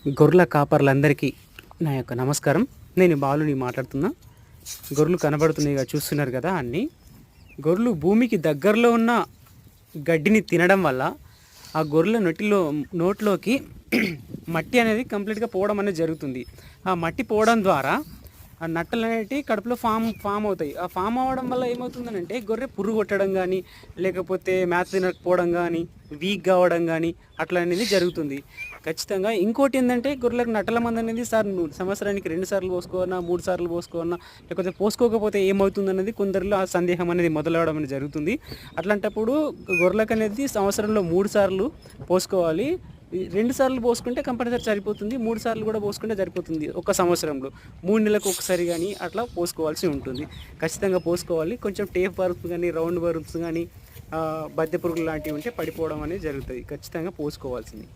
గొర్రెల కాపర్లందరికీ నా యొక్క నమస్కారం. నేను బాలుని మాట్లాడుతున్నా. గొర్రెలు కనబడుతున్నాయిగా, చూస్తున్నారు కదా. అన్నీ గొర్రెలు భూమికి దగ్గరలో ఉన్న గడ్డిని తినడం వల్ల ఆ గొర్రెల నోట్లోకి మట్టి అనేది కంప్లీట్గా పోవడం అనేది జరుగుతుంది. ఆ మట్టి పోవడం ద్వారా ఆ నట్టలు అనేవి కడుపులో ఫామ్ అవుతాయి. ఆ ఫామ్ అవ్వడం వల్ల ఏమవుతుందనంటే గొర్రె పురుగు కొట్టడం కానీ, లేకపోతే మేత తినకపోవడం కానీ, వీక్ కావడం కానీ అట్లా అనేది జరుగుతుంది ఖచ్చితంగా. ఇంకోటి ఏంటంటే గొర్రెలకు నట్టల మందు అనేది సంవత్సరానికి 2 సార్లు పోసుకోవన్నా, 3 సార్లు పోసుకోవన్నా, లేకపోతే పోసుకోకపోతే ఏమవుతుంది అనేది కొందరిలో ఆ సందేహం అనేది మొదలవడం అనేది జరుగుతుంది. అట్లాంటప్పుడు గొర్రెలకు అనేది సంవత్సరంలో 3 సార్లు పోసుకోవాలి. 2 సార్లు పోసుకుంటే కంపల్సరీ సరిపోతుంది. 3 సార్లు కూడా పోసుకుంటే సరిపోతుంది. ఒక సంవత్సరంలో 3 నెలలకు ఒకసారి కానీ అట్లా పోసుకోవాల్సి ఉంటుంది. ఖచ్చితంగా పోసుకోవాలి. కొంచెం టేప్ బర్బ్స్ కానీ, రౌండ్ బర్బ్స్ కానీ, బద్దె పురుగులు లాంటివి ఉంటే పడిపోవడం అనేది జరుగుతుంది. ఖచ్చితంగా పోసుకోవాల్సింది.